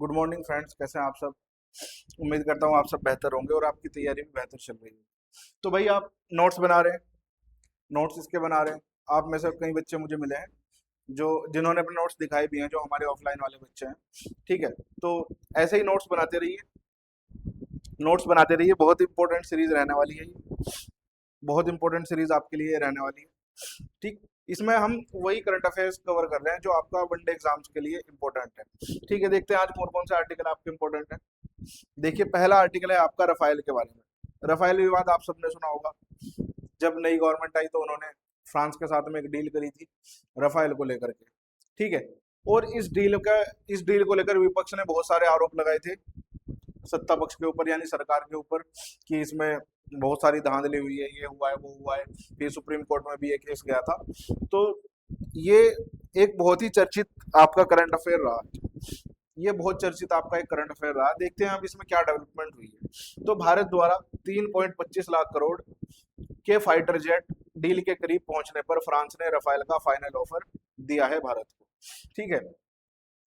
Good morning friends, कैसे हैं आप सब। उम्मीद करता हूँ आप सब बेहतर होंगे और आपकी तैयारी भी बेहतर चल रही है। तो भाई आप नोट्स बना रहे हैं। नोट्स इसके बना रहे हैं। आप में से कई बच्चे मुझे मिले हैं जो जिन्होंने अपने नोट्स दिखाए भी हैं, जो हमारे ऑफलाइन वाले बच्चे हैं। ठीक है, तो ऐसे ही नोट्स बनाते रहिए। नोट्स बनाते रहिए, बहुत इंपॉर्टेंट सीरीज रहने वाली है ये। बहुत इंपॉर्टेंट सीरीज आपके लिए रहने वाली है। ठीक, इसमें हम वही करंट अफेयर्स कवर कर रहे हैं जो आपका वनडे एग्जाम्स के लिए इंपॉर्टेंट है। ठीक है, देखते हैं आज कौन से आर्टिकल आपके इंपॉर्टेंट है। देखिए, पहला आर्टिकल है आपका रफाइल के बारे में। रफाइल विवाद आप सबने सुना होगा। जब नई गवर्नमेंट आई तो उन्होंने फ्रांस के साथ में एक डील करी थी रफाइल को लेकर के। ठीक है, और इस डील को लेकर विपक्ष ने बहुत सारे आरोप लगाए थे सत्ता पक्ष के ऊपर, यानी सरकार के ऊपर, कि इसमें बहुत सारी धांधली हुई है, ये हुआ है, वो हुआ है। फिर सुप्रीम कोर्ट में भी एक केस गया था। तो ये एक बहुत ही चर्चित आपका करंट अफेयर रहा। ये बहुत चर्चित आपका एक करंट अफेयर रहा। देखते हैं अब इसमें क्या डेवलपमेंट हुई है। तो भारत द्वारा 3.25 लाख करोड़ के फाइटर जेट डील के करीब पहुंचने पर फ्रांस ने रफाल का फाइनल ऑफर दिया है भारत को। ठीक है,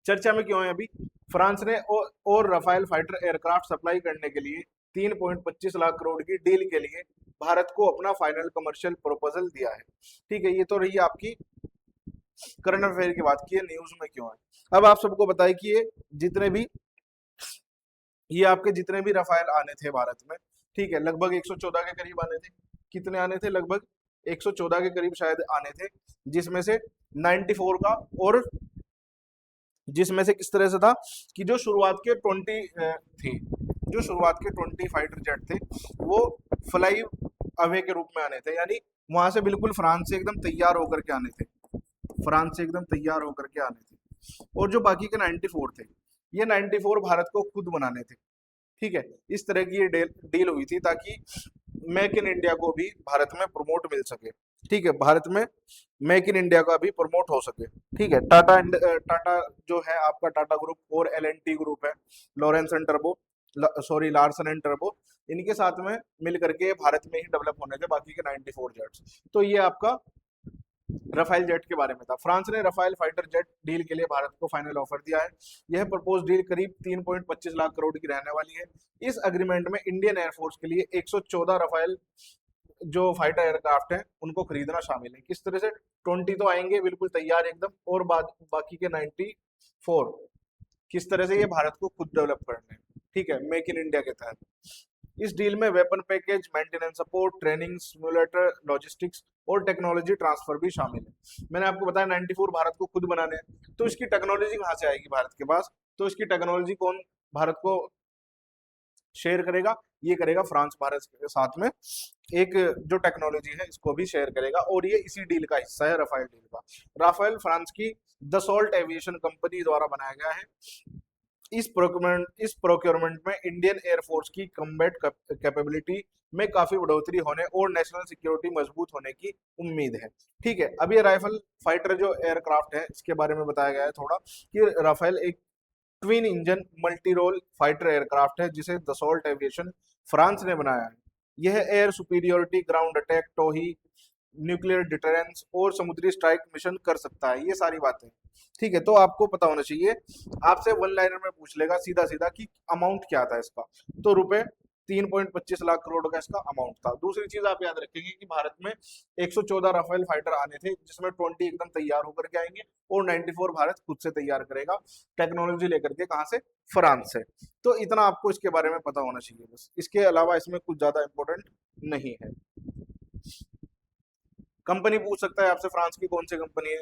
चर्चा में क्यों है अभी। फ्रांस ने और रफाल फाइटर एयरक्राफ्ट सप्लाई करने के लिए 3.25 लाख करोड़ की डील के लिए भारत को अपना फाइनल कमर्शियल प्रपोजल दिया है। ठीक है, ये तो रही आपकी करंट अफेयर की बात की है, न्यूज में क्यों है। अब आप सबको बताइए कि ये आपके जितने भी रफाल आने थे भारत में, ठीक है, लगभग 114 के करीब आने थे। कितने आने थे? लगभग 114 के करीब शायद आने थे, जिसमें से 94 का, और जिसमें से किस तरह से था कि जो शुरुआत के 20 थे, जो शुरुआत के 20 फाइटर जेट थे वो फ्लाई अवे के रूप में आने थे, यानी वहां से बिल्कुल फ्रांस से एकदम तैयार होकर के आने थे। फ्रांस से एकदम तैयार होकर के आने थे। और जो बाकी के 94 थे, ये 94 भारत को खुद बनाने थे। ठीक है, इस तरह की ये डील हुई थी ताकि मेक इन इंडिया को भी भारत में प्रमोट मिल सके। ठीक है, भारत में मेक इन इंडिया का भी प्रमोट हो सके। ठीक है, टाटा जो है आपका, टाटा ग्रुप और LNT ग्रुप है, Lawrence and turbo, sorry Larsen and turbo, इनके साथ में मिल करके भारत में ही डेवलप होने थे बाकी के 94 जेट्स। तो ये आपका रफाइल जेट के बारे में था। फ्रांस ने रफाइल फाइटर जेट डील के लिए भारत को फाइनल ऑफर दिया है। यह प्रपोज डील करीब 3.25 लाख करोड़ की रहने वाली है। इस एग्रीमेंट में इंडियन एयरफोर्स के लिए 114 रफाइल जो फाइटर एयरक्राफ्ट हैं उनको खरीदना शामिल है। किस तरह से? 20 तो आएंगे बिल्कुल तैयार एकदम, और बाकी के 94 किस तरह से? ये भारत को खुद डेवलप करने हैं। ठीक है, मेक इन इंडिया के तहत। इस डील में weapon package, maintenance support, training, simulator, logistics और टेक्नोलॉजी ट्रांसफर भी शामिल है। मैंने आपको बताया 94 भारत को खुद बनाने हैं, तो इसकी टेक्नोलॉजी कहाँ से आएगी भारत के पास? तो इसकी टेक्नोलॉजी कौन भारत को शेयर करेगा? ये करेगा फ्रांस, भारत के साथ में एक जो टेक्नोलॉजी है इसको भी शेयर करेगा, और ये इसी डील का हिस्सा है, राफेल डील का। राफेल फ्रांस की दसॉल्ट एविएशन कंपनी द्वारा बनाया गया है। इस प्रोक्योरमेंट में इंडियन एयरफोर्स की कम्बैट कैपेबिलिटी में काफी बढ़ोतरी होने और नेशनल सिक्योरिटी मजबूत होने की उम्मीद है। ठीक है, अब ये राइफल फाइटर जो एयरक्राफ्ट है इसके बारे में बताया गया है थोड़ा, कि राफेल एक twin engine multi role fighter aircraft है जिसे दसॉल्ट एविएशन फ्रांस ने बनाया है। यह एयर सुपीरियोरिटी, ग्राउंड अटैक, टोही, न्यूक्लियर डिटरेंस और समुद्री स्ट्राइक मिशन कर सकता है। ये सारी बातें, ठीक है, तो आपको पता होना चाहिए। आपसे वन लाइनर में पूछ लेगा सीधा सीधा कि अमाउंट क्या था इसका, तो रुपए 3.25 लाख करोड़ का इसका अमाउंट था। दूसरी चीज आप याद रखेंगे कि भारत में 114 राफेल फाइटर आने थे, जिसमें 20 एकदम तैयार होकर के आएंगे और 94 भारत खुद से तैयार करेगा, टेक्नोलॉजी लेकर के। कहां से? फ्रांस से। तो इतना आपको इसके बारे में पता होना चाहिए बस, इसके अलावा इसमें कुछ ज्यादा इंपॉर्टेंट नहीं है। कंपनी पूछ सकता है आपसे, फ्रांस की कौन सी कंपनी है?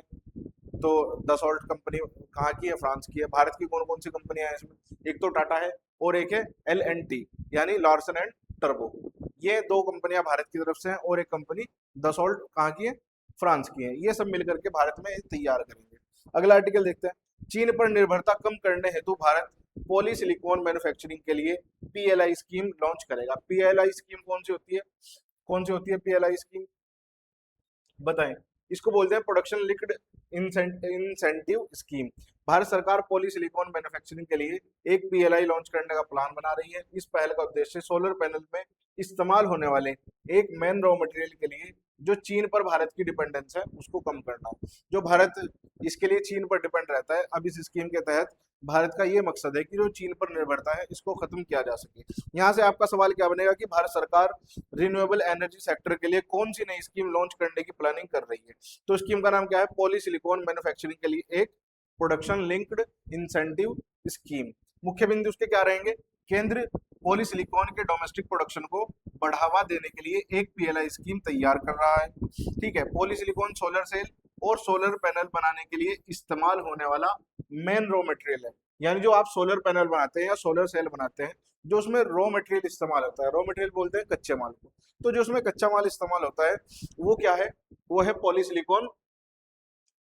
तो दसॉल्ट कंपनी कहाँ की है? फ्रांस की है। भारत की कौन कौन सी कंपनियां हैं इसमें? एक तो टाटा है और एक है LNT, यानी लार्सन एंड टर्बो। ये दो कंपनियां भारत की तरफ से हैं, और एक कंपनी दसॉल्ट कहाँ की है? फ्रांस की है। ये सब मिलकर के भारत में तैयार करेंगे। अगला आर्टिकल देखते हैं। चीन पर निर्भरता कम करने हेतु भारत पॉलीसिलिकॉन मैन्युफैक्चरिंग के लिए PLI स्कीम लॉन्च करेगा। PLI स्कीम कौन सी होती है? कौन सी होती है PLI स्कीम? बताएं। इसको बोलते हैं production linked incentive scheme. Bharat सरकार पॉलीसिलिकॉन मैन्युफैक्चरिंग के लिए एक PLI लॉन्च करने का प्लान बना रही है। इस पहल का उद्देश्य सोलर पैनल में इस्तेमाल होने वाले एक मेन रॉ मटेरियल के लिए जो चीन पर भारत की डिपेंडेंस है उसको कम करना है। जो भारत इसके लिए चीन पर डिपेंड रहता है, अब इस स्कीम के तहत भारत का ये मकसद है कि जो चीन पर निर्भरता है इसको खत्म किया जा सके। यहाँ से आपका सवाल क्या बनेगा कि भारत सरकार रिन्यूएबल एनर्जी सेक्टर के लिए कौन सी नई स्कीम लॉन्च करने की प्लानिंग कर रही है। तो स्कीम का नाम क्या है, पॉलीसिलिकॉन मैन्युफैक्चरिंग के लिए एक प्रोडक्शन लिंक्ड इंसेंटिव स्कीम। मुख्य बिंदु उसके क्या रहेंगे, केंद्र पॉलीसिलिकॉन के डोमेस्टिक प्रोडक्शन को बढ़ावा देने के लिए एक पीएलआई स्कीम तैयार कर रहा है। ठीक है, पॉलीसिलिकॉन सोलर सेल और सोलर पैनल बनाने के लिए इस्तेमाल होने वाला मेन रॉ मटेरियल है। यानी जो आप सोलर पैनल बनाते हैं या सोलर सेल बनाते हैं, जो उसमें रॉ मटेरियल इस्तेमाल होता है, रॉ मटेरियल बोलते हैं कच्चे माल को, तो जो उसमें कच्चा माल इस्तेमाल होता है वो क्या है, वो है पॉलीसिलिकॉन,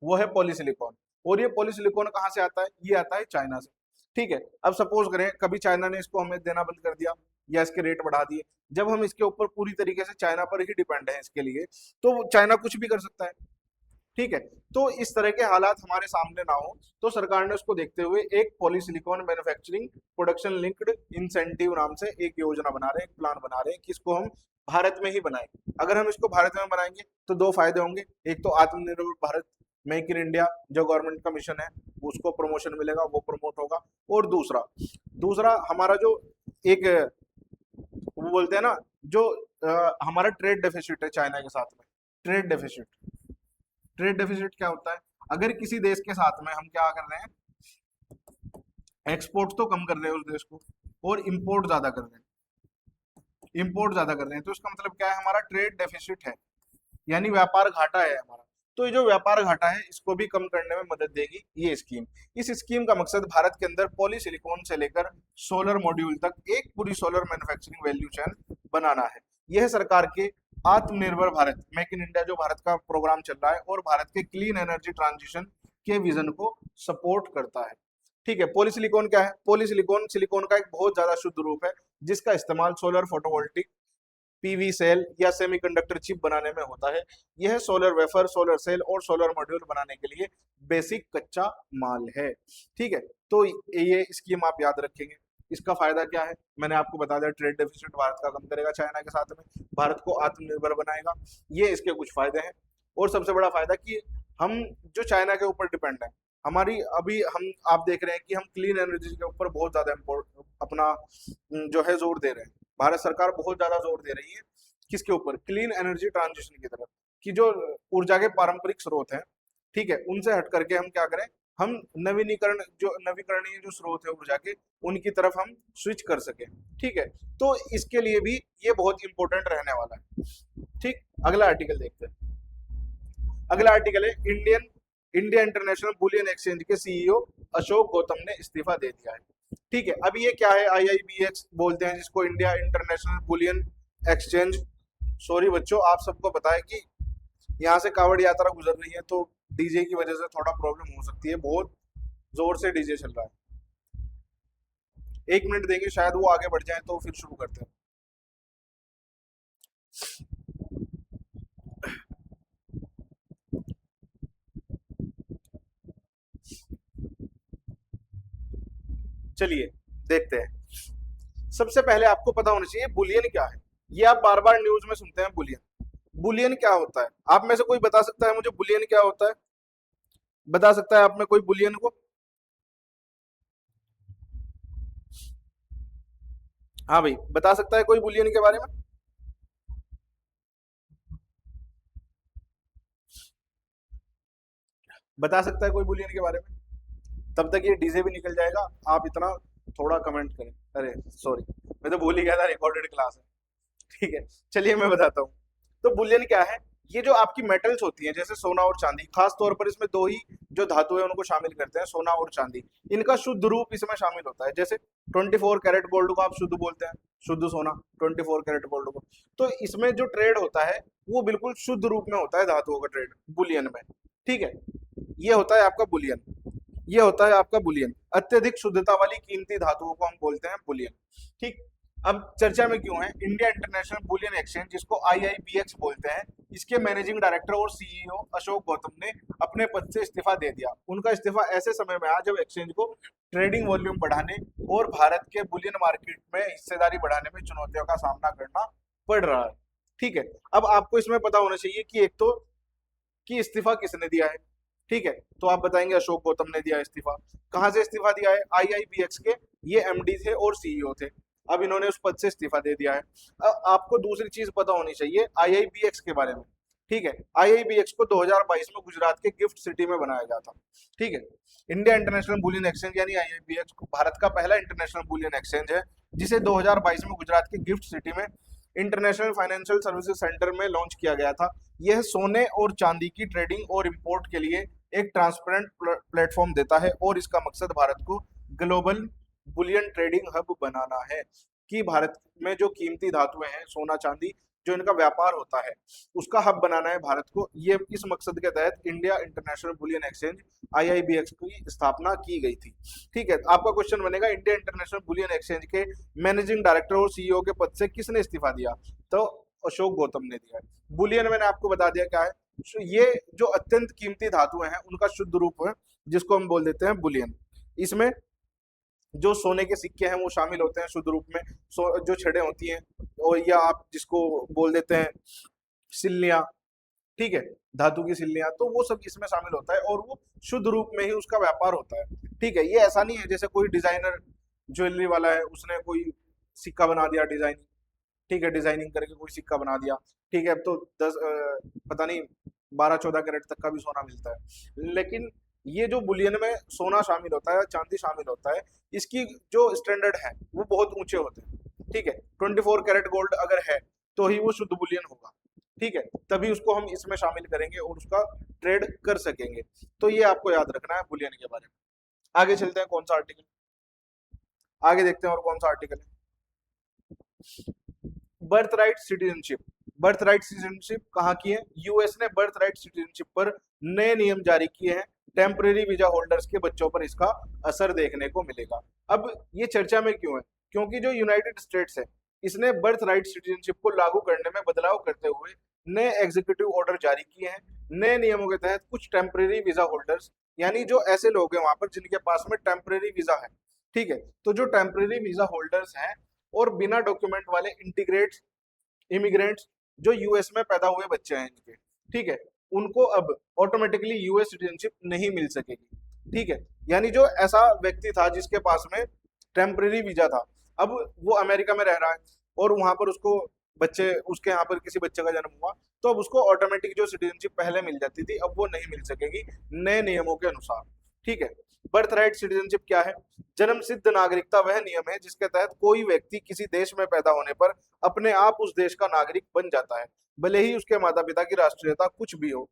वो है पॉलीसिलिकॉन। और ये पॉलीसिलिकॉन कहाँ से आता है, ये आता है चाइना से। ठीक है, अब सपोज करें कभी चाइना ने इसको हमें देना बंद कर दिया या इसके रेट बढ़ा दिए, जब हम इसके ऊपर पूरी तरीके से चाइना पर ही डिपेंड है इसके लिए, तो चाइना कुछ भी कर सकता है। ठीक है, तो इस तरह के हालात हमारे सामने ना हो, तो सरकार ने उसको देखते हुए एक polysilicon manufacturing production linked incentive नाम से एक योजना बना रहे हैं, एक प्लान बना रहे हैं कि इसको हम भारत में ही बनाएंगे। अगर हम इसको भारत में बनाएंगे तो दो फायदे होंगे, एक तो आत्मनिर्भर भारत मेक इन इंडिया जो गवर्नमेंट का मिशन है उसको प्रमोशन मिलेगा, वो प्रमोट होगा। और दूसरा दूसरा हमारा जो एक वो बोलते हैं ना, जो हमारा ट्रेड डेफिसिट है चाइना के साथ में, ट्रेड डेफिसिट, ट्रेड डेफिसिट क्या होता है, अगर किसी देश के साथ में हम क्या कर रहे हैं, एक्सपोर्ट तो कम कर रहे हैं उस देश को और इंपोर्ट ज्यादा कर रहे हैं, इंपोर्ट ज्यादा कर रहे हैं, तो इसका मतलब क्या है, हमारा ट्रेड डेफिसिट है, यानी व्यापार घाटा है हमारा। तो ये जो व्यापार घाटा है इसको भी कम करने में मदद देगी ये स्कीम। इस स्कीम का मकसद भारत के अंदर पॉलीसिलिकॉन से लेकर सोलर मॉड्यूल तक एक पूरी सोलर मैन्युफैक्चरिंग वैल्यू चेन बनाना है। यह सरकार के आत्मनिर्भर भारत मेक इन इंडिया जो भारत का प्रोग्राम चल रहा है और भारत के क्लीन एनर्जी ट्रांजिशन के विजन को सपोर्ट करता है। ठीक है, पॉलीसिलिकॉन क्या है, पॉलीसिलिकॉन सिलिकॉन का एक बहुत ज्यादा शुद्ध रूप है जिसका इस्तेमाल सोलर फोटोवोल्टिक पीवी सेल या सेमीकंडक्टर चिप बनाने में होता है। यह सोलर वेफर, सोलर सेल और सोलर मॉड्यूल बनाने के लिए बेसिक कच्चा माल है। ठीक है, तो ये स्कीम आप याद रखेंगे। इसका फायदा क्या है, मैंने आपको बता दिया, ट्रेड डेफिसिट भारत का कम करेगा चाइना के साथ में, भारत को आत्मनिर्भर बनाएगा, ये इसके कुछ फायदे हैं। और सबसे बड़ा फायदा कि हम जो चाइना के ऊपर डिपेंड है, हमारी अभी हम आप देख रहे हैं कि हम क्लीन एनर्जी के ऊपर बहुत ज्यादा अपना जो है जोर दे रहे हैं। भारत सरकार बहुत ज्यादा जोर दे रही है किसके ऊपर, क्लीन एनर्जी ट्रांजिशन की तरफ, कि जो ऊर्जा के पारंपरिक स्रोत हैं, ठीक है, उनसे हट करके हम क्या करें, हम नवीकरणीय जो स्रोत है ऊर्जा के, उनकी तरफ हम स्विच कर सके। ठीक है, तो इसके लिए भी ये बहुत इंपॉर्टेंट रहने वाला है। ठीक, अगला आर्टिकल देखते हैं। अगला आर्टिकल है इंडिया इंटरनेशनल बुलियन एक्सचेंज के सीईओ अशोक गौतम ने इस्तीफा दे दिया है। ठीक है, अब ये क्या है, IIBX बोलते हैं जिसको, India international bullion exchange. Sorry बच्चों, आप सबको बताएं कि यहाँ से कांवड़ यात्रा गुजर रही है तो डीजे की वजह से थोड़ा प्रॉब्लम हो सकती है, बहुत जोर से डीजे चल रहा है। 1 मिनट देंगे, शायद वो आगे बढ़ जाए तो फिर शुरू करते हैं। चलिए देखते हैं। सबसे पहले आपको पता होना चाहिए बुलियन क्या है। ये आप बार बार न्यूज में सुनते हैं बुलियन, बुलियन क्या होता है। आप में से कोई बता सकता है मुझे बुलियन क्या होता है, बता सकता है आप में कोई बुलियन को? हाँ भाई, बता सकता है कोई बुलियन के बारे में? बता सकता है कोई बुलियन के बारे में? तब तक ये डीजे भी निकल जाएगा, आप इतना थोड़ा कमेंट करें। अरे सॉरी, मैं तो भूल ही गया था, रिकॉर्डेड क्लास है। ठीक है, चलिए मैं बताता हूँ। तो बुलियन क्या है, ये जो आपकी मेटल्स होती हैं जैसे सोना और चांदी, खास तौर पर इसमें दो ही जो धातु है उनको शामिल करते हैं, सोना और चांदी, इनका शुद्ध रूप इसमें शामिल होता है। जैसे 24 कैरेट गोल्ड को आप शुद्ध बोलते हैं, शुद्ध सोना 24 कैरेट गोल्ड को। तो इसमें जो ट्रेड होता है वो बिल्कुल शुद्ध रूप में होता है धातुओं का ट्रेड बुलियन में। ठीक है, ये होता है आपका बुलियन, ये होता है आपका बुलियन। अत्यधिक शुद्धता वाली कीमती धातुओं को हम बोलते हैं बुलियन। ठीक, अब चर्चा में क्यों है, इंडिया इंटरनेशनल बुलियन एक्सचेंज जिसको IIBX बोलते हैं, इसके मैनेजिंग डायरेक्टर और सीईओ अशोक गौतम ने अपने पद से इस्तीफा दे दिया। उनका इस्तीफा ऐसे समय में आया जब एक्सचेंज को ट्रेडिंग वॉल्यूम बढ़ाने और भारत के बुलियन मार्केट में हिस्सेदारी बढ़ाने में चुनौतियों का सामना करना पड़ रहा है। ठीक है, अब आपको इसमें पता होना चाहिए कि एक तो कि इस्तीफा किसने दिया है। ठीक है, तो आप बताएंगे अशोक गौतम ने दिया इस्तीफा। कहां से इस्तीफा दिया है? आईआईबीएक्स के ये एमडी थे और सीईओ थे, अब इन्होंने उस पद से इस्तीफा दे दिया है। अब आपको दूसरी चीज पता होनी चाहिए आईआईबीएक्स के बारे में। ठीक है, आईआईबीएक्स को 2022 में गुजरात के गिफ्ट सिटी में बनाया गया था। ठीक है, इंडिया इंटरनेशनल बुलियन एक्सचेंज यानी आईआईबीएक्स भारत का पहला इंटरनेशनल बुलियन एक्सचेंज है, जिसे 2022 में गुजरात के गिफ्ट सिटी में इंटरनेशनल फाइनेंशियल सर्विसेज सेंटर में लॉन्च किया गया था। यह सोने और चांदी की ट्रेडिंग और इंपोर्ट के लिए एक ट्रांसपेरेंट प्लेटफॉर्म देता है और इसका मकसद भारत को ग्लोबल बुलियन ट्रेडिंग हब बनाना है, कि भारत में जो कीमती धातुएं हैं सोना चांदी जो इनका व्यापार होता है उसका हब बनाना है भारत को। ये इस मकसद के तहत इंडिया इंटरनेशनल बुलियन एक्सचेंज आईआईबीएक्स की स्थापना की गई थी। ठीक है, आपका क्वेश्चन बनेगा इंडिया इंटरनेशनल बुलियन एक्सचेंज के मैनेजिंग डायरेक्टर और सीईओ के पद से किसने इस्तीफा दिया? तो अशोक गौतम ने दिया है। बुलियन मैंने आपको बता दिया क्या है, ये जो अत्यंत कीमती धातुएं हैं उनका शुद्ध रूप है जिसको हम बोल देते हैं बुलियन। इसमें जो सोने के सिक्के हैं वो शामिल होते हैं शुद्ध रूप में, जो छड़ें होती हैं और या आप जिसको बोल देते हैं सिल्लियां, ठीक है, धातु की सिल्लियां, तो वो सब इसमें शामिल होता है और वो शुद्ध रूप में ही उसका व्यापार होता है। ठीक है, ये ऐसा नहीं है जैसे कोई डिजाइनर ज्वेलरी वाला है उसने कोई सिक्का बना दिया डिजाइनिंग, ठीक है, डिजाइनिंग करके कोई सिक्का बना दिया, ठीक है, अब तो 10 पता नहीं 12-14 कैरेट तक का भी सोना मिलता है। लेकिन ये जो बुलियन में सोना शामिल होता है चांदी शामिल होता है, इसकी जो स्टैंडर्ड है वो बहुत ऊंचे होते हैं। ठीक है, 24 कैरेट गोल्ड अगर है तो ही वो शुद्ध बुलियन होगा। ठीक है, तभी उसको हम इसमें शामिल करेंगे और उसका ट्रेड कर सकेंगे। तो ये आपको याद रखना है बुलियन के बारे में। आगे चलते हैं, कौन सा आर्टिकल आगे देखते हैं और कौन सा आर्टिकल है? Birth right citizenship. Birth right citizenship कहाँ की है? यूएस ने बर्थ राइट सिटीजनशिप पर नए नियम जारी किए हैं, टेम्परेरी वीजा होल्डर्स के बच्चों पर इसका असर देखने को मिलेगा। अब ये चर्चा में क्यों है? क्योंकि जो यूनाइटेड स्टेट्स है इसने बर्थ राइट सिटीजनशिप को लागू करने में बदलाव करते हुए नए एग्जीक्यूटिव ऑर्डर जारी किए हैं। नए नियमों के तहत कुछ टेम्परेरी वीजा होल्डर्स यानी जो ऐसे लोग हैं वहां पर जिनके पास में टेम्परेरी वीजा है, ठीक है, तो जो टेम्परेरी वीजा होल्डर्स हैं और बिना डॉक्यूमेंट वाले इंटीग्रेट इमिग्रेंट्स जो यूएस में पैदा हुए बच्चे हैं इनके, ठीक है, उनको अब ऑटोमेटिकली यूएस सिटीजनशिप नहीं मिल सकेगी। ठीक है, यानी जो ऐसा व्यक्ति था जिसके पास में टेम्परेरी वीजा था, अब वो अमेरिका में रह रहा है और वहां पर उसको बच्चे उसके यहाँ पर किसी बच्चे का जन्म हुआ तो अब उसको ऑटोमेटिक जो सिटीजनशिप पहले मिल जाती थी अब वो नहीं मिल सकेगी नए नियमों के अनुसार। ठीक है, बर्थ राइट सिटीजनशिप क्या है? जन्म सिद्ध नागरिकता वह नियम है जिसके तहत कोई व्यक्ति किसी देश में पैदा होने पर अपने आप उस देश का नागरिक बन जाता है, भले ही उसके माता पिता की राष्ट्रीयता कुछ भी हो।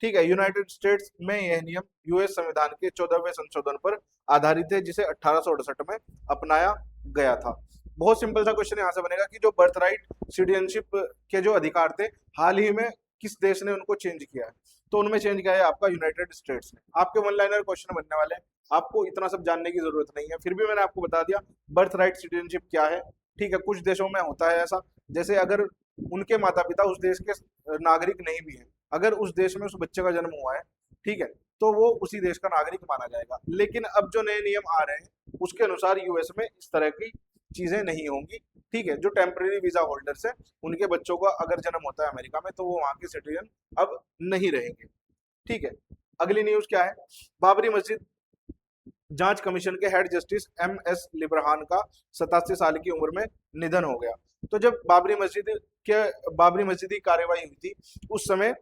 ठीक है, यूनाइटेड स्टेट्स में यह नियम यूएस संविधान के 14वें संशोधन पर आधारित है जिसे 1868 में अपनाया गया था। बहुत सिंपल सा क्वेश्चन यहाँ से बनेगा कि जो बर्थ राइट सिटीजनशिप के जो अधिकार थे हाल ही में किस देश ने उनको चेंज किया है? तो उनमें चेंज किया है आपका यूनाइटेड स्टेट्स ने। आपके वन लाइनर क्वेश्चन बनने वाले हैं, आपको इतना सब जानने की जरूरत नहीं है, फिर भी मैंने आपको बता दिया बर्थ राइट सिटीजनशिप क्या है। ठीक है, कुछ देशों में होता है ऐसा, जैसे अगर उनके माता पिता उस देश के नागरिक नहीं भी है, अगर उस देश में उस बच्चे का जन्म हुआ है, ठीक है, तो वो उसी देश का नागरिक माना जाएगा। लेकिन अब जो नए नियम आ रहे हैं उसके अनुसार यूएस में इस तरह की चीजें नहीं होंगी। ठीक है, जो टेम्परेरी वीजा होल्डर्स है उनके बच्चों का अगर जन्म होता है अमेरिका में तो वो वहां के सिटीजन अब नहीं रहेंगे। ठीक है, अगली न्यूज क्या है? बाबरी मस्जिद जांच कमीशन के हेड जस्टिस एम एस लिब्रहान का 87 साल की उम्र में निधन हो गया। तो जब बाबरी मस्जिद की कार्यवाही हुई थी उस समय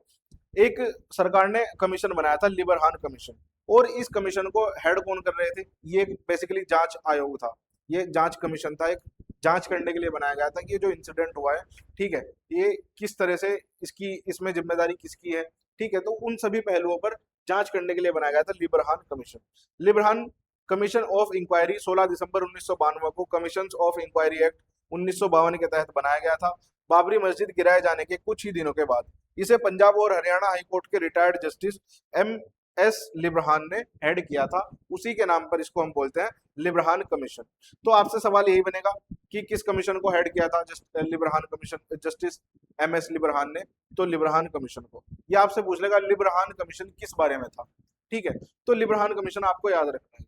एक सरकार ने कमीशन बनाया था लिब्रहान कमीशन, और इस कमीशन को हेड कौन कर रहे थे? ये बेसिकली जांच आयोग था, ये जांच कमीशन था, एक जांच करने के लिए बनाया गया था कि ये जो इंसिडेंट हुआ है, ठीक है, ये किस तरह से इसमें जिम्मेदारी किसकी है। ठीक है, तो उन सभी पहलुओं पर जांच करने के लिए बनाया गया था लिब्रहान कमीशन। लिब्रहान कमीशन ऑफ इंक्वायरी 16 दिसंबर 1992 को कमीशन ऑफ इंक्वायरी एक्ट 1952 के तहत बनाया गया था। बाबरी मस्जिद गिराए जाने के कुछ ही दिनों के बाद इसे पंजाब और हरियाणा हाईकोर्ट के रिटायर्ड जस्टिस एम एस लिब्रहान ने हेड किया था, उसी के नाम पर इसको हम बोलते हैं लिब्रहान कमीशन। तो आपसे सवाल यही बनेगा कि किस कमीशन को हेड किया था लिब्रहान कमीशन जस्टिस एम एस लिब्रहान ने? तो लिब्रहान कमीशन को। ये आपसे पूछ लेगा लिब्रहान कमीशन किस बारे में था। ठीक है, तो लिब्रहान कमीशन आपको याद रखना है,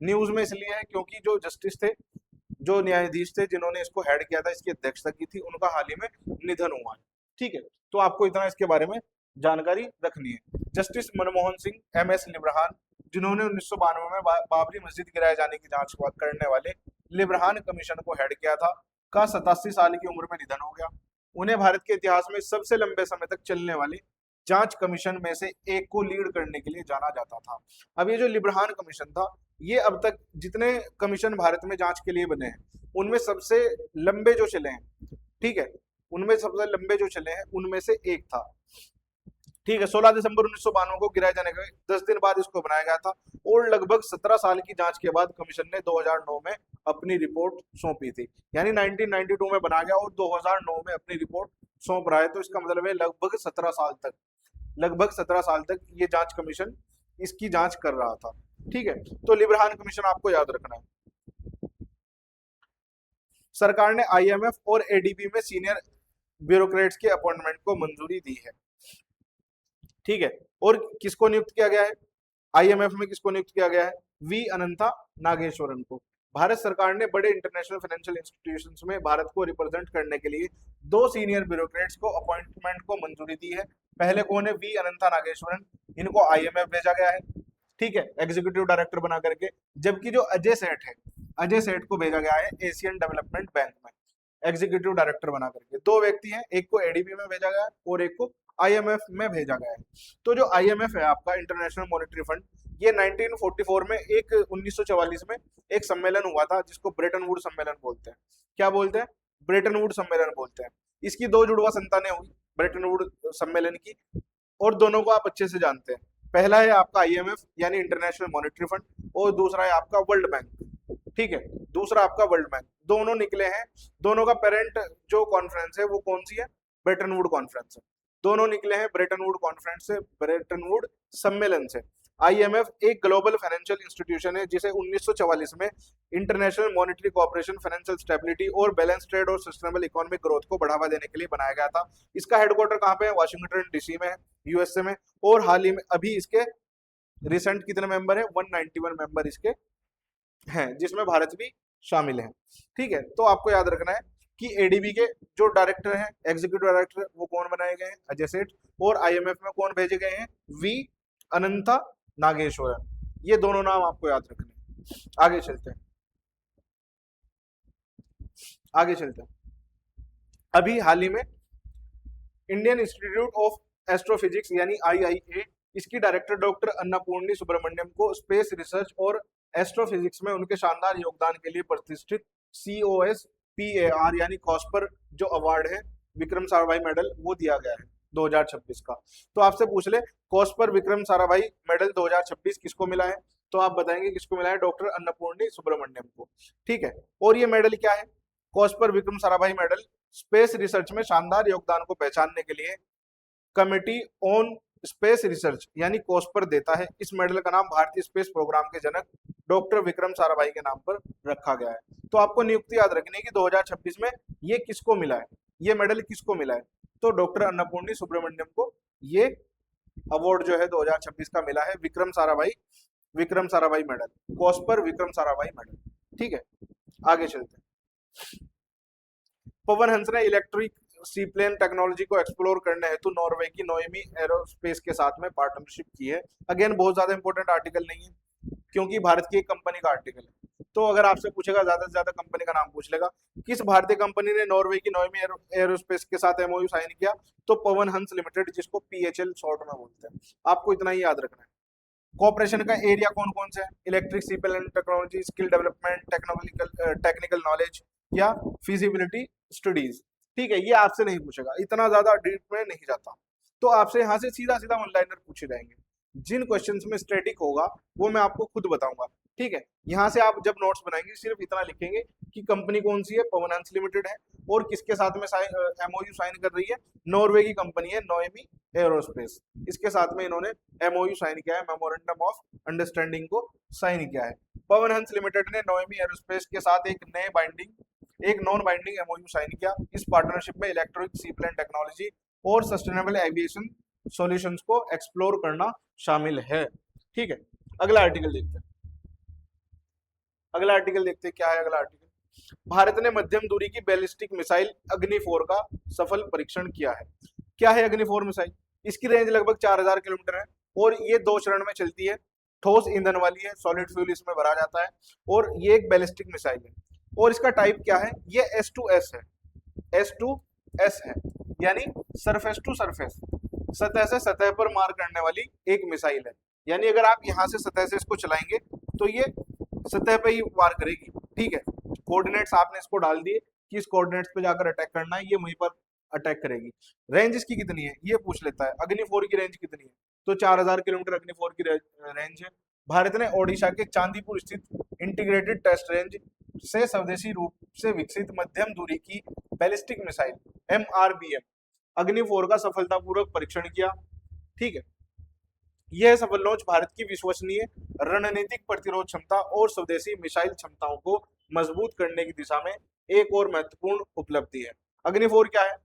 न्यूज में इसलिए है क्योंकि जो जस्टिस थे जो न्यायाधीश थे जिन्होंने इसको हेड किया था, इसकी अध्यक्षता की थी, उनका हाल ही में निधन हुआ है। ठीक है, तो आपको इतना इसके बारे में जानकारी रखनी है। Justice Manmohan Singh, M S Liberhan, जिन्होंने 1992 में बाबरी मस्जिद गिराए जाने की जांच करने वाले लिब्रहान कमीशन को हेड किया था, का 87 साल की उम्र में निधन हो गया। उन्हें भारत के इतिहास में सबसे लंबे समय तक चलने वाले जांच कमीशन में से एक को लीड करने के लिए जाना जाता था। अब ये जो लिब्रहान कमीशन था, ये अब तक जितने कमीशन भारत में जांच के लिए बने हैं उनमें सबसे लंबे जो चले हैं, ठीक है, उनमें सबसे लंबे जो चले हैं उनमें से एक था। ठीक है, 16 दिसंबर 1992 को गिराए जाने के 10 दिन बाद इसको बनाया गया था और लगभग 17 साल की जांच के बाद कमीशन ने 2009 में अपनी रिपोर्ट सौंपी थी। यानी 1992 में बना गया और 2009 में अपनी रिपोर्ट सौंप रहा है, तो इसका मतलब है लगभग 17 साल तक ये जांच कमीशन इसकी जांच कर रहा था। ठीक है, तो लिब्रहान कमीशन आपको याद रखना है। सरकार ने आईएमएफ और एडीबी में सीनियर ब्यूरोक्रेट्स के अपॉइंटमेंट को मंजूरी दी है। ठीक है, और किसको नियुक्त किया गया है? आईएमएफ में किसको नियुक्त किया गया है? वी अनंता नागेश्वरन को। भारत सरकार ने बड़े इंटरनेशनल फाइनेंशियल इंस्टीट्यूशंस में भारत को रिप्रेजेंट करने के लिए 2 सीनियर ब्यूरोक्रेट्स को अपॉइंटमेंट को मंजूरी दी है। पहले कौन है? वी अनंता नागेश्वरन, इनको आईएमएफ भेजा गया है, ठीक है, एग्जीक्यूटिव डायरेक्टर बना करके। जबकि जो अजय सेठ है, अजय सेठ को भेजा गया है एशियन डेवलपमेंट बैंक में एग्जीक्यूटिव डायरेक्टर बना करके। 2 व्यक्ति हैं, एक को एडीबी में भेजा गया है और एक को आईएमएफ में भेजा गया है। तो जो आईएमएफ है आपका, इंटरनेशनल मॉनेटरी फंड, ये 1944 में 1944 में एक सम्मेलन हुआ था जिसको ब्रेटन वुड सम्मेलन बोलते हैं। क्या बोलते हैं? ब्रेटन वुड सम्मेलन बोलते हैं। इसकी 2 जुड़वा संतानें हुई ब्रेटन वुड सम्मेलन की, और दोनों को आप अच्छे से जानते हैं। पहला है आपका आईएमएफ यानी इंटरनेशनल मॉनेटरी फंड, और दूसरा है आपका वर्ल्ड बैंक। ठीक है, दूसरा आपका वर्ल्ड बैंक। दोनों निकले हैं, दोनों का पेरेंट जो कॉन्फ्रेंस है वो कौन सी है? ब्रेटन वुड कॉन्फ्रेंस है। दोनों निकले हैं ब्रेटन वुड कॉन्फ्रेंस से, ब्रेटन वुड सम्मेलन से। आईएमएफ एक ग्लोबल फाइनेंशियल इंस्टीट्यूशन है जिसे 1944 में international monetary cooperation, financial stability और बैलेंस ट्रेड और सस्टेनेबल इकोनॉमिक ग्रोथ को बढ़ावा देने के लिए बनाया गया था। इसका हेडक्वार्टर कहाँ पे है? वाशिंगटन डीसी में है, यूएसए में। और हाल ही में अभी इसके रिसेंट कितने मेंबर है? 191 मेंबर इसके हैं, जिसमें भारत भी शामिल है। ठीक है, तो आपको याद रखना है कि एडीबी के जो डायरेक्टर हैं, एग्जीक्यूटिव डायरेक्टर, वो कौन बनाए गए हैं? अजय सेठ। और आईएमएफ में कौन भेजे गए हैं? वी अनंता नागेश्वरन। ये दोनों नाम आपको याद रखने हैं। आगे चलते हैं, आगे चलते हैं। अभी हाल ही में इंडियन इंस्टीट्यूट ऑफ एस्ट्रोफिजिक्स यानी आईआईए, इसकी डायरेक्टर डॉक्टर अन्नापूर्णी सुब्रमण्यम को स्पेस रिसर्च और एस्ट्रोफिजिक्स में उनके शानदार योगदान के लिए प्रतिष्ठित COS PAR यानी कॉस्पर जो अवार्ड है, विक्रम साराभाई मेडल, वो दिया गया है 2026 का। तो आपसे पूछ ले, कॉस्पर विक्रम साराभाई मेडल 2026 किसको मिला है? तो आप बताएंगे किसको मिला है? डॉक्टर अन्नपूर्णी सुब्रमण्यम को। ठीक है, और ये मेडल क्या है? COSPAR Vikram Sarabhai medal space research में शानदार योगदान को पहचानने के लिए कमिटी ऑन स्पेस रिसर्च यानी कॉस्पर देता है। इस मेडल का नाम भारतीय स्पेस प्रोग्राम के जनक डॉक्टर विक्रम साराभाई के नाम पर रखा गया है। तो आपको नियुक्ति याद रखनी है कि 2026 में ये किसको मिला है, ये मेडल किसको मिला है? तो डॉक्टर अन्नपूर्णी सुब्रमण्यम को ये अवार्ड जो है 2026 का मिला है, विक्रम साराभाई मेडल, कॉस्पर विक्रम साराभाई मेडल। ठीक है, आगे चलते हैं। पवन हंस ने इलेक्ट्रिक सीप्लेन टेक्नोलॉजी को एक्सप्लोर करने हेतु नॉर्वे की नोएमी एरोस्पेस के साथ में पार्टनरशिप की है। अगेन बहुत ज्यादा इंपॉर्टेंट आर्टिकल नहीं है क्योंकि भारत की एक कंपनी का आर्टिकल है। तो अगर आपसे पूछेगा ज्यादा से ज्यादा कंपनी का नाम पूछ लेगा, किस भारतीय कंपनी ने नॉर्वे की नोएमी एरोस्पेस के साथ MOU साइन किया? तो पवन हंस लिमिटेड, जिसको PHL शॉर्ट में बोलते हैं। आपको इतना ही याद रखना है। कॉपरेशन का एरिया कौन कौन से है? Electric seaplane technology, skill development, technical knowledge या फिजिबिलिटी स्टडीज। ठीक है, ये आपसे नहीं पूछेगा, इतना ज्यादा डीप में नहीं जाता। तो आपसे यहाँ से सीधा सीधा वन लाइनर पूछे जाएंगे। जिन क्वेश्चंस में स्टैटिक होगा वो मैं आपको खुद बताऊंगा। ठीक है, यहाँ से आप जब नोट्स बनाएंगे सिर्फ इतना लिखेंगे कि कंपनी कौन सी है, पवन हंस लिमिटेड है, और किसके साथ में MOU साइन कर रही है? नॉर्वे की कंपनी है नोएमी एरोस्पेस, इसके साथ में इन्होंने MOU साइन किया है, मेमोरेंडम ऑफ अंडरस्टैंडिंग को साइन किया है। पवन हंस लिमिटेड ने नोएमी एरोस्पेस के साथ एक नॉन बाइंडिंग MOU साइन किया। इस पार्टनरशिप में इलेक्ट्रिक सीप्लेन टेक्नोलॉजी और सस्टेनेबल एविएशन सॉल्यूशंस को एक्सप्लोर करना शामिल है। ठीक है, अगला आर्टिकल देखते हैं। क्या है अगला आर्टिकल? भारत ने मध्यम दूरी की बैलिस्टिक मिसाइल अग्नि 4 का सफल परीक्षण किया है। क्या है अग्नि 4 मिसाइल? इसकी रेंज लगभग 4000 किलोमीटर है और ये 2 चरण में चलती है। ठोस ईंधन वाली है, सॉलिड फ्यूल इसमें भरा जाता है और ये एक बैलिस्टिक मिसाइल है। और इसका टाइप क्या है? ये S2S है, S2S है, यानी सरफेस टू सरफेस, सतह से सतह पर मार करने वाली एक मिसाइल है। यानी अगर आप यहाँ से सतह से इसको चलाएंगे तो ये सतह पे ही वार करेगी। ठीक है, कोऑर्डिनेट्स आपने इसको डाल दिए कि इस कोऑर्डिनेट्स पे जाकर अटैक करना है, ये वहीं पर अटैक करेगी। रेंज इसकी कितनी है ये पूछ लेता है, अग्नि 4 की रेंज कितनी है? तो 4000 किलोमीटर अग्नि 4 की रेंज है। भारत ने ओडिशा के चांदीपुर स्थित इंटीग्रेटेड टेस्ट रेंज से स्वदेशी रूप से विकसित मध्यम दूरी की बैलिस्टिक मिसाइल MRBM अग्नि 4 का सफलतापूर्वक परीक्षण किया। ठीक है, यह सफल लॉन्च भारत की विश्वसनीय रणनीतिक प्रतिरोध क्षमता और स्वदेशी मिसाइल क्षमताओं को मजबूत करने की दिशा में एक और महत्वपूर्ण उपलब्धि है। अग्नि 4 क्या है?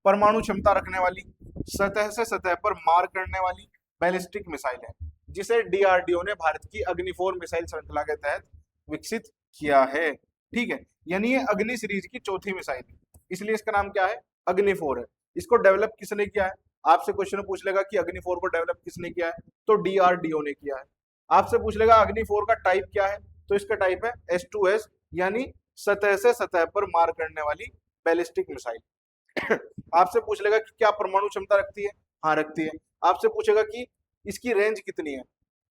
परमाणु क्षमता रखने वाली, सतह से सतह पर मार करने वाली बैलिस्टिक मिसाइल है, जिसे DRDO ने भारत की अग्नि 4 मिसाइल श्रृंखला के तहत विकसित किया है। ठीक है, यानी ये अग्नि सीरीज की चौथी मिसाइल है, इसलिए इसका नाम क्या है? अग्नि 4 है। इसको डेवलप किसने किया है? आपसे क्वेश्चन पूछ लेगा कि अग्नि 4 को डेवलप किसने किया है, तो DRDO ने किया है। आपसे पूछ लेगा अग्नि 4 का टाइप क्या है, तो इसका टाइप है S2S, यानी सतह से सतह पर मार करने वाली बैलिस्टिक मिसाइल। आपसे पूछ लेगा कि क्या परमाणु क्षमता रखती है? हाँ रखती है। आपसे पूछेगा कि इसकी रेंज कितनी है,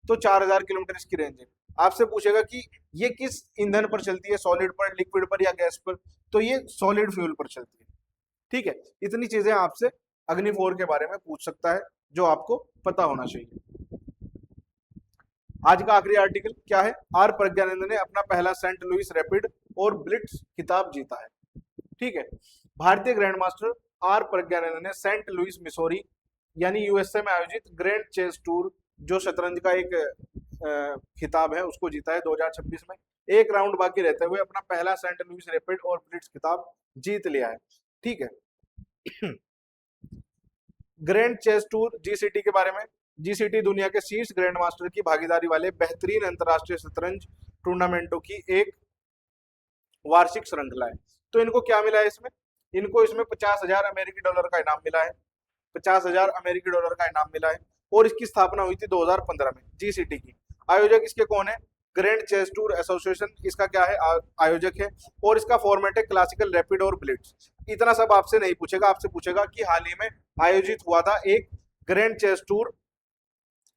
तो 4000 किलोमीटर इसकी रेंज है। आपसे पूछेगा कि ये किस ईंधन पर चलती है, सॉलिड पर, लिक्विड पर या गैस पर, तो ये सॉलिड फ्यूल पर चलती है। ठीक है, इतनी चीजें आपसे अग्नि 4 के बारे में पूछ सकता है जो आपको पता होना चाहिए। आज का आखिरी आर्टिकल क्या है? आर प्रज्ञानंद ने अपना पहला सेंट लुइस रैपिड और ब्लिट्ज खिताब जीता है। ठीक है, भारतीय ग्रैंड मास्टर आर प्रज्ञानंद ने सेंट लुइस मिसौरी यानी USA में आयोजित ग्रैंड चेस टूर, जो शतरंज का एक खिताब है, उसको जीता है 2026 में। एक राउंड बाकी रहते हुए अपना पहला सेंट लुइस रैपिड और ब्लिट्ज खिताब जीत लिया है। ठीक है, ग्रैंड चेस टूर GCT के बारे में। GCT दुनिया के शीर्ष ग्रैंड मास्टर की भागीदारी वाले बेहतरीन अंतरराष्ट्रीय शतरंज टूर्नामेंटों की एक वार्षिक श्रृंखला है। तो इनको क्या मिला है इसमें? इनको इसमें $50,000 का इनाम मिला है, $50,000 का इनाम मिला है। और इसकी स्थापना हुई थी 2015 में GCT की। आयोजक इसके कौन है? ग्रैंड चेस टूर एसोसिएशन इसका क्या है? आयोजक है। और इसका फॉर्मेट है क्लासिकल, रैपिड और ब्लिट्ज। इतना सब आपसे नहीं पूछेगा, आपसे पूछेगा कि हाल ही में आयोजित हुआ था एक ग्रैंड चेस टूर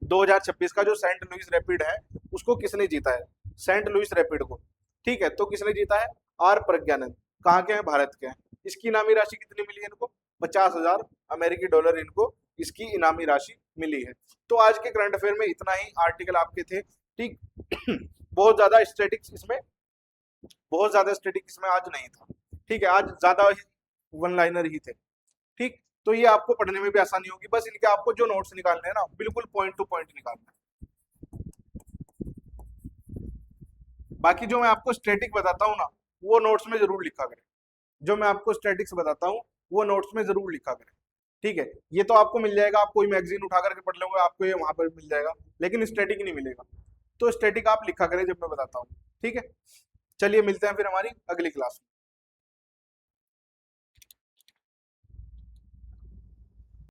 2026 का, जो सेंट लुइस रैपिड है, उसको किसने जीता है? सेंट लुइस रैपिड को। ठीक है, तो किसने जीता है? आर प्रज्ञानंद। कहाँ के हैं? भारत के हैं। इसकी इनामी राशि कितनी मिली है इनको? $50,000 इनको इसकी इनामी राशि मिली है। तो आज के करंट अफेयर में इतना ही आर्टिकल आपके थे। ठीक बहुत ज्यादा स्टैटिक्स इसमें आज नहीं था। ठीक है, आज ज्यादा वन लाइनर ही थे। ठीक, तो ये आपको पढ़ने में भी आसानी होगी। बस इनके आपको जो नोट्स निकालने हैं ना, बिल्कुल पॉइंट टू पॉइंट निकालना है। बाकी जो मैं आपको स्टैटिक बताता हूँ ना, वो नोट्स में जरूर लिखा करें। जो मैं आपको स्टैटिक्स बताता हूँ वो नोट्स में जरूर लिखा करें। ठीक है, ये तो आपको मिल जाएगा, आप कोई मैगजीन उठा करके पढ़ लोगे, आपको ये वहां पर मिल जाएगा, लेकिन स्टैटिक नहीं मिलेगा। तो स्टैटिक आप लिखा करें जब मैं बताता हूँ। ठीक है, चलिए मिलते हैं फिर हमारी अगली क्लास में।